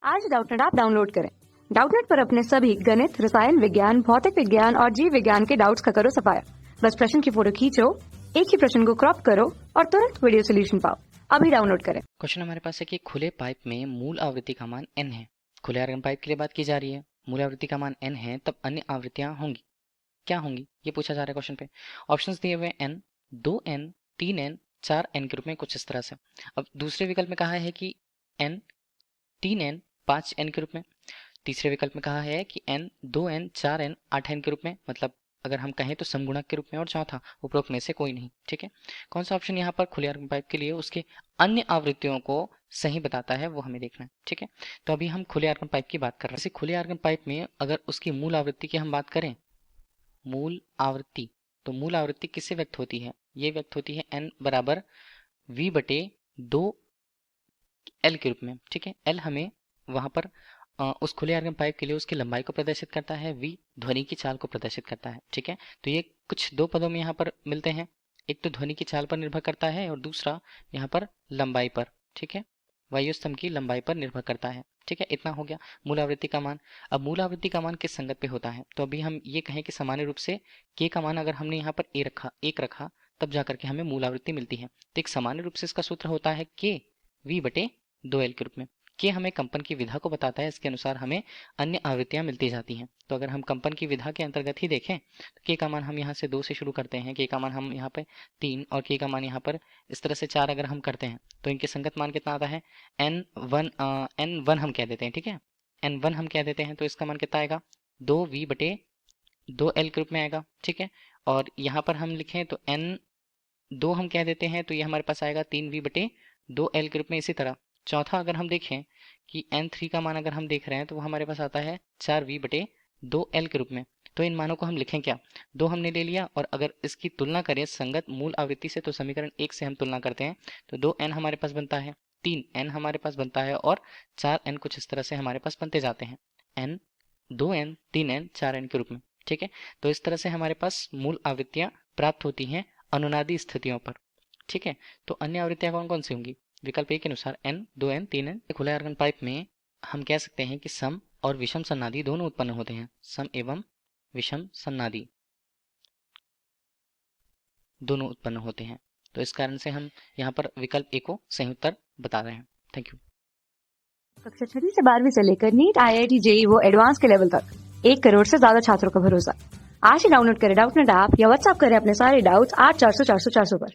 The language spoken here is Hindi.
आज डाउटनेट ऐप डाउनलोड करें। डाउटनेट पर अपने सभी गणित, रसायन विज्ञान, भौतिक विज्ञान और जीव विज्ञान के डाउट्स का करो सफाया। बस प्रश्न की फोटो खींचो, एक ही प्रश्न को क्रॉप करो और तुरंत वीडियो सोल्यूशन पाओ। अभी डाउनलोड करें। क्वेश्चन हमारे पास है कि खुले पाइप में मूल आवृत्ति का मान n है। खुले आयरन पाइप के लिए बात की जा रही है। मूल आवृत्ति का मान n है, तब अन्य आवृत्तियां होंगी, क्या होंगी, ये पूछा जा रहा है क्वेश्चन पे। ऑप्शंस दिए हुए n, 2n, 3n, 4n के रूप में कुछ इस तरह से। अब दूसरे विकल्प में कहा है कि n, 3n, 5n के रूप में। तीसरे विकल्प में कहा है कि n, 2n, 4n, 8n के रूप में, मतलब अगर हम कहें तो समगुणक के रूप में, और चौथा उपरोक्त में से कोई नहीं। ठीक है, कौन सा ऑप्शन यहाँ पर खुले आयरन पाइप के लिए उसके अन्य आवृत्तियों को सही बताता है वो हमें देखना है। ठीक है, तो अभी हम खुले आयरन पाइप की बात कर रहे हैं। जैसे खुले आयरन पाइप में अगर उसकी मूल आवृत्ति की हम बात करें, मूल आवृत्ति, तो मूल आवृत्ति किससे व्यक्त होती है? ये व्यक्त होती है n बराबर v बटे 2l के रूप में। ठीक है, l हमें वहां पर उस खुले आयरन पाइप के लिए उसकी लंबाई को प्रदर्शित करता है, v ध्वनि की चाल को प्रदर्शित करता है। ठीक है, तो ये कुछ दो पदों में यहाँ पर मिलते हैं। एक तो ध्वनि की चाल पर निर्भर करता है और दूसरा यहाँ पर लंबाई पर। ठीक है, वायु स्तंभ की लंबाई पर निर्भर करता है। ठीक है, इतना हो गया मूल आवृत्ति का मान। अब मूल आवृत्ति का मान किस संगत पे होता है? तो अभी हम ये कहें कि सामान्य रूप से k का मान अगर हमने यहाँ पर एक रखा तब जाकर के हमें मूल आवृत्ति मिलती है। तो एक सामान्य रूप से इसका सूत्र होता है k v बटे 2l के रूप में। के हमें कंपन की विधा को बताता है, इसके अनुसार हमें अन्य आवृत्तियां मिलती जाती हैं। तो अगर हम कंपन की विधा के अंतर्गत ही देखें तो के का मान हम यहाँ से 2 से शुरू करते हैं, के का मान हम यहाँ पे 3 और के का मान यहाँ पर इस तरह से 4 अगर हम करते हैं तो इनके संगत मान कितना आता है? n1 हम कह देते हैं। ठीक है, n1 हम कह देते हैं, तो इसका मान कितना आएगा? 2v बटे 2l के रूप में आएगा। ठीक है, और यहाँ पर हम लिखें तो n2 हम कह देते हैं, तो ये हमारे पास आएगा 3v बटे 2l के रूप में। इसी तरह चौथा अगर हम देखें कि n3 का मान अगर हम देख रहे हैं तो वो हमारे पास आता है 4v बटे 2l के रूप में। तो इन मानों को हम लिखें क्या? 2 हमने ले लिया, और अगर इसकी तुलना करें संगत मूल आवृत्ति से तो समीकरण 1 से हम तुलना करते हैं तो 2n हमारे पास बनता है, 3n हमारे पास बनता है और 4n कुछ इस तरह से हमारे पास बनते जाते हैं, n, 2n, 3n, 4n के रूप में। ठीक है, तो इस तरह से हमारे पास मूल आवृत्तियां प्राप्त होती हैं अनुनादी स्थितियों पर। ठीक है, तो अन्य आवृत्तियां कौन कौन सी होंगी? विकल्प ए के अनुसार n, 2n, 3n। खुले आयरन पाइप में हम कह सकते हैं कि सम और विषम सन्नादी दोनों उत्पन्न होते हैं। सम एवं विषम सन्नादी दोनों उत्पन्न होते हैं, तो इस कारण से हम यहाँ पर विकल्प ए को सही उत्तर बता रहे हैं। Thank you. कक्षा 6 से 12वीं से लेकर नीट, IIT, JEE वो एडवांस के लेवल तक 1 करोड़ से ज्यादा छात्रों का भरोसा। आज ही डाउनलोड करें डाउटनेट ऐप या व्हाट्सएप करें अपने सारे डाउट्स 8400 400 400 पर।